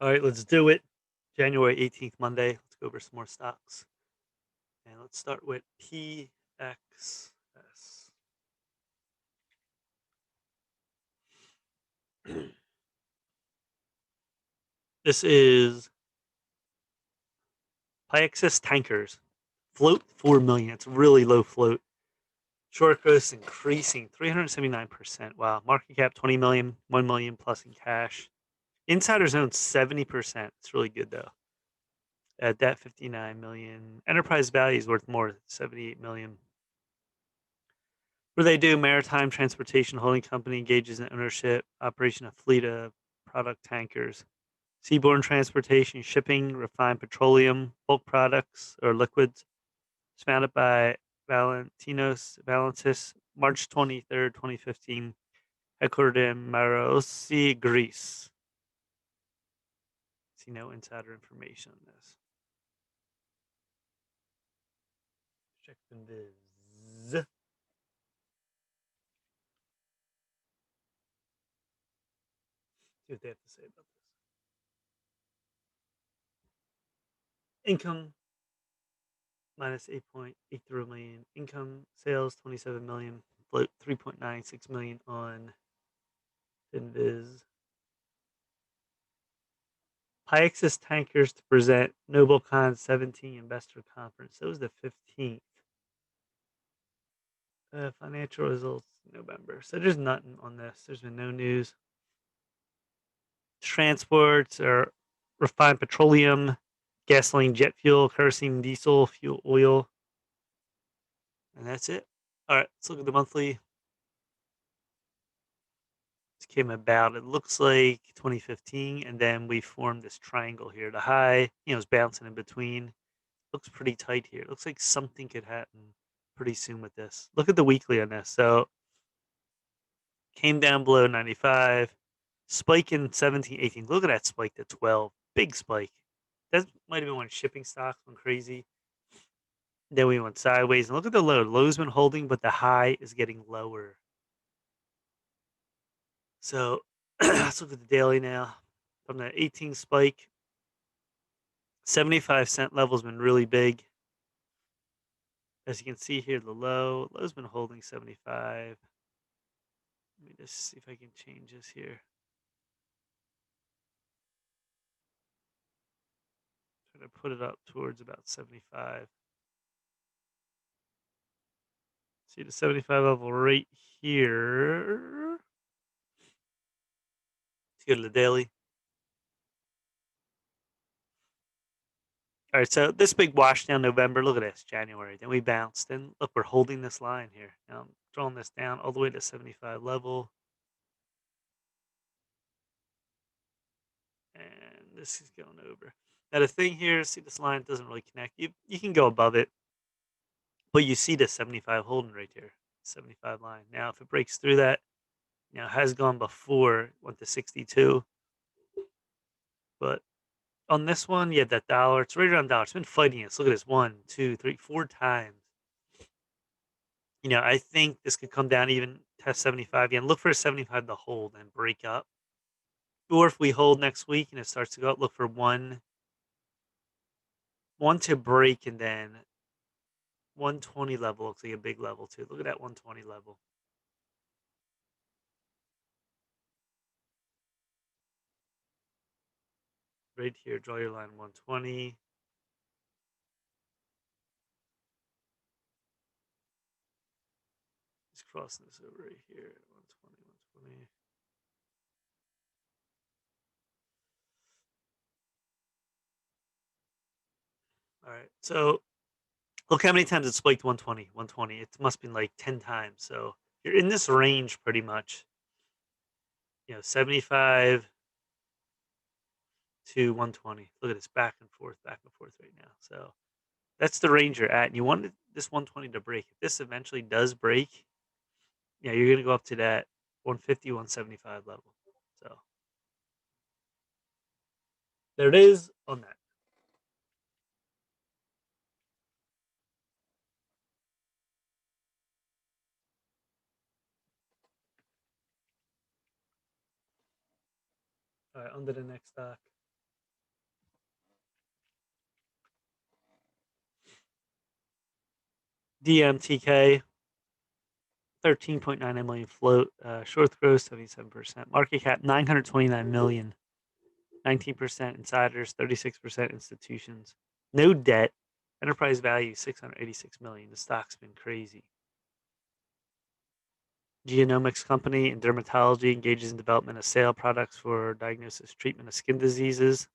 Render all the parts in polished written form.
All right, let's do it. January 18th, Monday. Let's go over some more stocks. And let's start with PXS. This is PXS Tankers. Float 4 million. It's really low float. Short growth increasing 379%. Wow. Market cap 20 million, 1 million plus in cash. Insiders own 70%. It's really good though. Debt 59 million. Enterprise value is worth more, 78 million. What do they do? Maritime Transportation Holding Company engages in ownership, operation of fleet of product tankers, seaborne transportation, shipping, refined petroleum, bulk products or liquids. It's founded by Valentinos Valentis, March 23rd, 2015, headquartered in Marosi, Greece. See no insider information on this. Check the viz. See what they have to say about this. Income minus 8.83 million. Income sales 27 million. Float 3.96 million on Finviz. PXS Tankers to present NobleCon 17 Investor Conference. That was the 15th. Financial results November. So there's nothing on this. There's been no news. Transports or refined petroleum, gasoline, jet fuel, kerosene, diesel, fuel oil. And that's it. All right, let's look at the monthly. This came about, it looks like 2015, and then we formed this triangle here. The high, is bouncing in between. Looks pretty tight here. It looks like something could happen pretty soon with this. Look at the weekly on this. So came down below 95, spike in 17, 18. Look at that spike to 12. Big spike. That might have been when shipping stocks went crazy. Then we went sideways. And look at the low. Low's been holding, but the high is getting lower. So let's look at the daily now. From the 18 spike, 75-cent level has been really big. As you can see here, the low's been holding 75. Let me just see if I can change this here. Try to put it up towards about 75. See the 75 level right here. Let's go to the daily. All right, so this big wash down November. Look at this, January. Then we bounced. Then look, we're holding this line here. Now I'm drawing this down all the way to 75 level. And this is going over. Now the thing here, see this line doesn't really connect. You can go above it, but you see the 75 holding right here, 75 line. Now if it breaks through that, it has gone before, went to 62. But on this one, yeah, that dollar, it's right around dollar. It's been fighting us. Look at this, 1, 2, 3, 4 times. I think this could come down, even test 75 again. Look for a 75 to hold and break up. Or if we hold next week and it starts to go up, look for one to break, and then 120 level looks like a big level too. Look at that 120 level. Right here, draw your line 120. Just crossing this over right here. 120, 120. All right. So look how many times it's spiked 120, 120. It must be like 10 times. So you're in this range pretty much. 75 to 120. Look at this back and forth right now. So that's the range you're at. And you wanted this 120 to break. If this eventually does break, you're going to go up to that 150, 175 level. So there it is on that. All right, on to the next stock. DMTK 13.99 million float. Short growth 77%. Market cap 929 million. 19% insiders, 36% institutions. No debt. Enterprise value 686 million. The stock's been crazy. Genomics company in dermatology engages in development of sale products for diagnosis, treatment of skin diseases,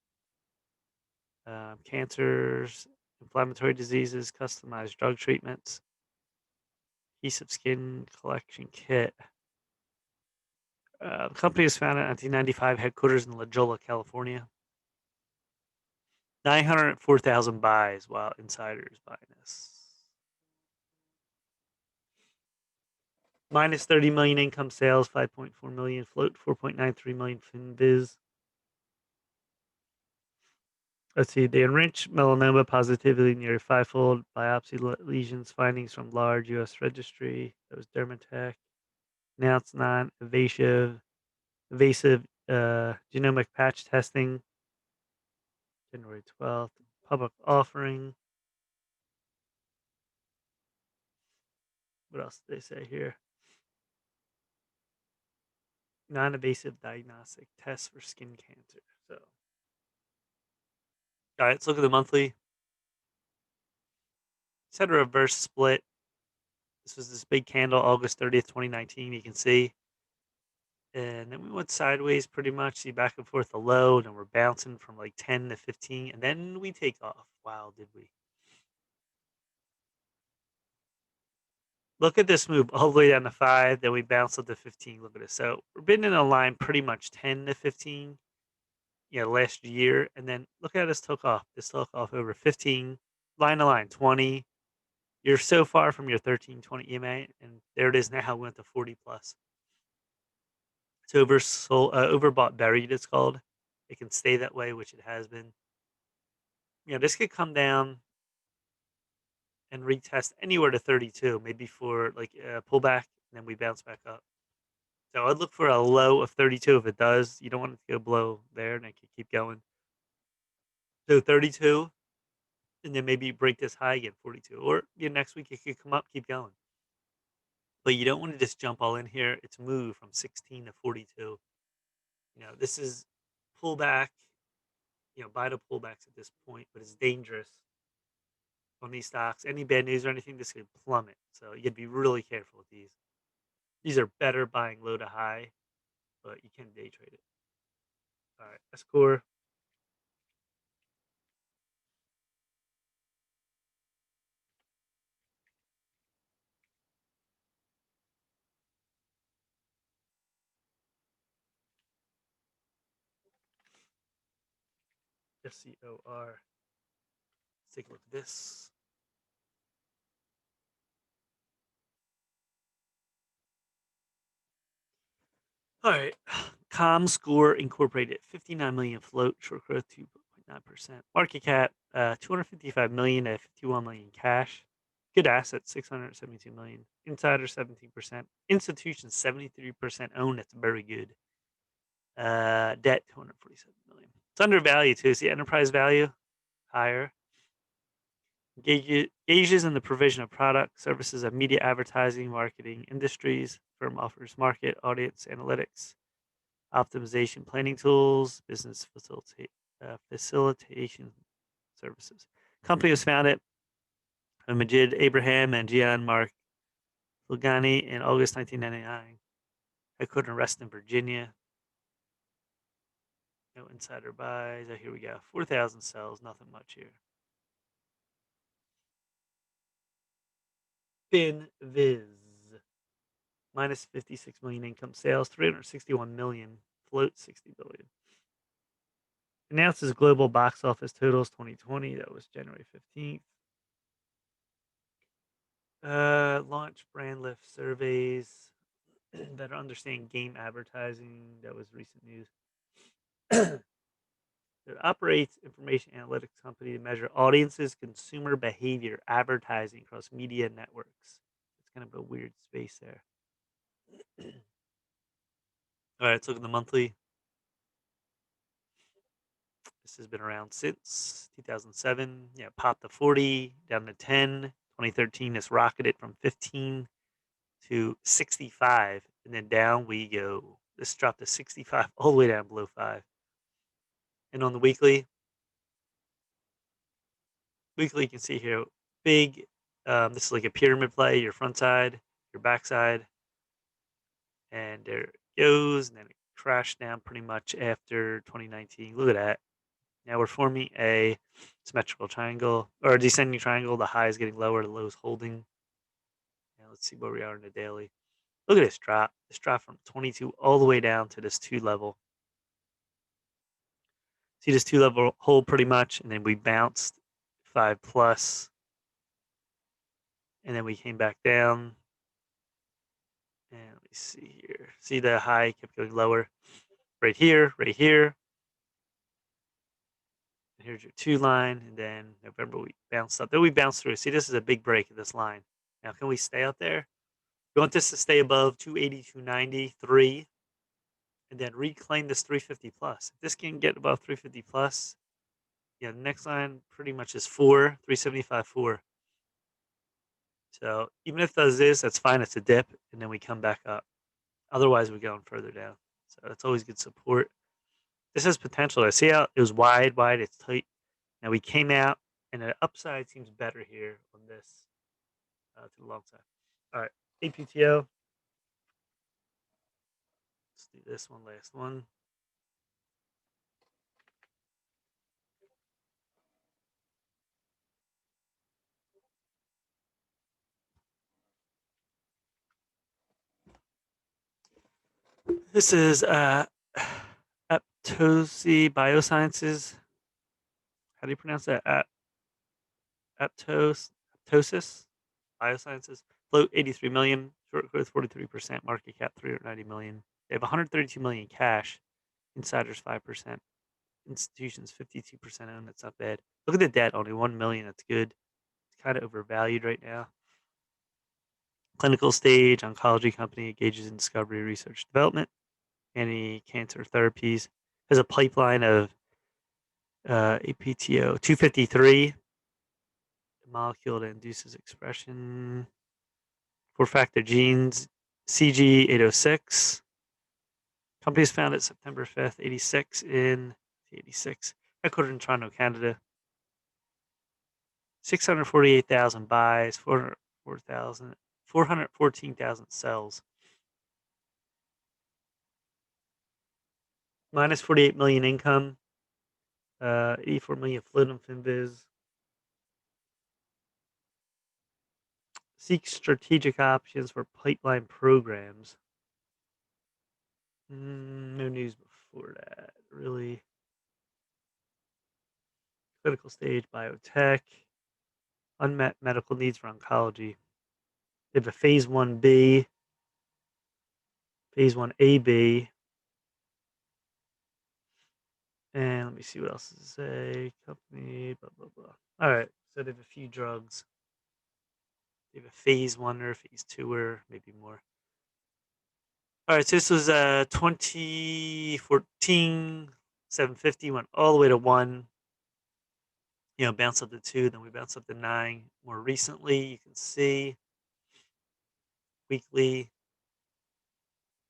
cancers, inflammatory diseases, customized drug treatments, adhesive skin collection kit. The company was founded in 1995, headquarters in La Jolla, California. 904,000 buys, while insiders buying this. Minus 30 million income sales, 5.4 million float, 4.93 million FinViz. Let's see. They enriched melanoma positivity near fivefold biopsy lesions findings from large U.S. registry. That was Dermatech. Announced non-invasive genomic patch testing. January 12th. Public offering. What else did they say here? Non-invasive diagnostic tests for skin cancer. So, all right, let's look at the monthly. It's had a reverse split. This was this big candle, August 30th, 2019. You can see. And then we went sideways pretty much, see back and forth the low, and then we're bouncing from like 10 to 15, and then we take off. Wow, did we? Look at this move all the way down to 5, then we bounce up to 15. Look at this. So we've been in a line pretty much 10 to 15, last year. And then look how this took off. This took off over 15, line to line, 20. You're so far from your 13, 20 EMA, and there it is now. Went to 40 plus. It's overbought buried, it's called. It can stay that way, which it has been. This could come down and retest anywhere to 32, maybe for like a pullback, and then we bounce back up. So I'd look for a low of 32 if it does. You don't want it to go below there, and it could keep going. So 32, and then maybe break this high again, 42. Or next week it could come up, keep going. But you don't want to just jump all in here. It's moved from 16 to 42. This is pullback, buy the pullbacks at this point, but it's dangerous on these stocks. Any bad news or anything, this could plummet. So you got to be really careful with these. These are better buying low to high, but you can day trade it. All right, SCOR. SCOR. Let's take a look at this. All right, SCOR Incorporated, 59 million float, short growth 2.9%. Market cap 255 million at 51 million cash. Good assets 672 million. Insider 17%. Institutions 73% owned. That's very good. Debt 247 million. It's undervalued too. See enterprise value higher. Engages in the provision of products, services of media advertising, marketing industries. Firm offers market audience analytics, optimization planning tools, business facilitation services. Company was founded by Majid Abraham and Gian Mark Lugani in August 1999. Headquartered in Reston, Virginia. No insider buys. Oh, here we go. 4,000 cells. Nothing much here. FinViz. Minus 56 million income sales. 361 million. Float 60 billion. Announces global box office totals 2020. That was January 15th. Launch brand lift surveys. Better understand game advertising. That was recent news. It operates information analytics company to measure audiences, consumer behavior, advertising across media networks. It's kind of a weird space there. All right, let's look at the monthly. This has been around since 2007. Yeah, popped to 40, down to 10, 2013, this rocketed from 15 to 65, and then down we go. This dropped to 65 all the way down below 5. And on the weekly you can see here, big, this is like a pyramid play, your front side, your back side, and there it goes, and then it crashed down pretty much after 2019. Look at that. Now we're forming a symmetrical triangle, or a descending triangle. The high is getting lower, the low is holding. Now let's see where we are in the daily. Look at this drop. This drop from 22 all the way down to this 2 level. See this 2 level hold pretty much, and then we bounced 5 plus, and then we came back down. And let me see here. See the high kept going lower. Right here, right here. And here's your 2 line, and then November we bounced up. Then we bounced through. See, this is a big break in this line. Now, can we stay out there? We want this to stay above 280, 293, and then reclaim this 350 plus. If this can get above 350 plus, yeah, the next line pretty much is 375, 4. So even if it does this, that's fine. It's a dip, and then we come back up. Otherwise, we're going further down. So that's always good support. This has potential. I see how it was wide, it's tight. Now we came out, and the upside seems better here on this to the long side. All right, APTO. Let's do this one, last one. This is Aptosi Biosciences. How do you pronounce that? Aptosis Biosciences. Float 83 million, short growth 43%, market cap 390 million. They have 132 million cash. Insiders 5%. Institutions 52% owned. That's not bad. Look at the debt, only 1 million. That's good. It's kind of overvalued right now. Clinical stage oncology company engages in discovery, research, development, anti-cancer therapies. Has a pipeline of APTO 253 molecule that induces expression. 4-factor genes, CG 806. Company was founded September 5th, 86 in 86. Headquartered in Toronto, Canada. 648,000 buys, 414,000 sells. Minus 48 million income. 84 million float on Finviz. Seek strategic options for pipeline programs. No news before that, really. Clinical stage biotech. Unmet medical needs for oncology. They have a phase 1B, phase 1AB. And let me see what else to say. Company, blah, blah, blah. All right. So they have a few drugs. They have a phase 1er, phase 2er, maybe more. All right. So this was 2014, 750, went all the way to 1. Bounced up to 2, then we bounced up to 9. More recently, you can see weekly.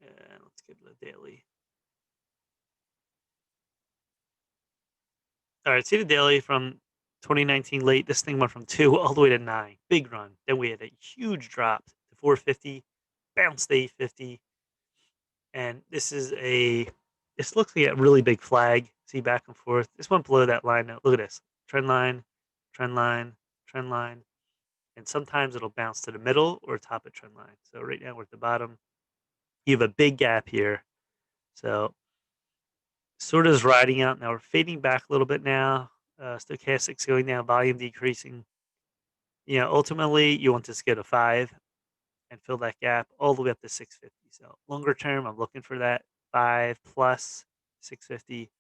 And let's get to the daily. All right, see the daily from 2019 late. This thing went from 2 all the way to 9. Big run. Then we had a huge drop to 450, bounced to 850. And this looks like a really big flag. See back and forth. This went below that line. Now, look at this. Trend line, trend line, trend line. And sometimes it'll bounce to the middle or top of trend line. So right now we're at the bottom. You have a big gap here. So sort of is riding out. Now we're fading back a little bit now. Stochastics going down, volume decreasing. Ultimately you want this to go to 5 and fill that gap all the way up to 650. So longer term, I'm looking for that 5 plus 650.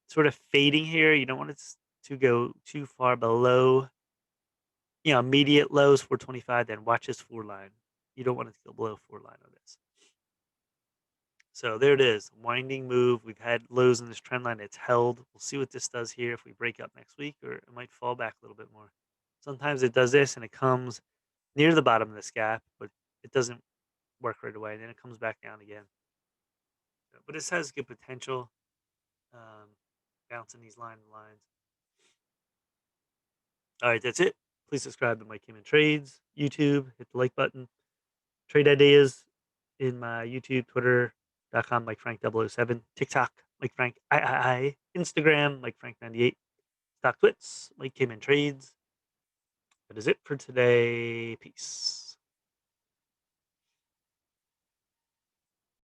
Sort of fading here. You don't want it to go too far below. Immediate lows 425. Then watch this 4 line. You don't want it to go below 4 line on this. So there it is, winding move. We've had lows in this trend line. It's held. We'll see what this does here if we break up next week, or it might fall back a little bit more. Sometimes it does this and it comes near the bottom of this gap, but it doesn't work right away. And then it comes back down again. But this has good potential, um, bouncing these lines. All right, that's it. Please subscribe to Mike Kim Trades, YouTube, hit the like button. Trade ideas in my YouTube, Twitter.com, Mike Frank 007, TikTok, Mike Frank III, Instagram, Mike Frank 98, Stock Twits, Mike Kim Trades. That is it for today. Peace.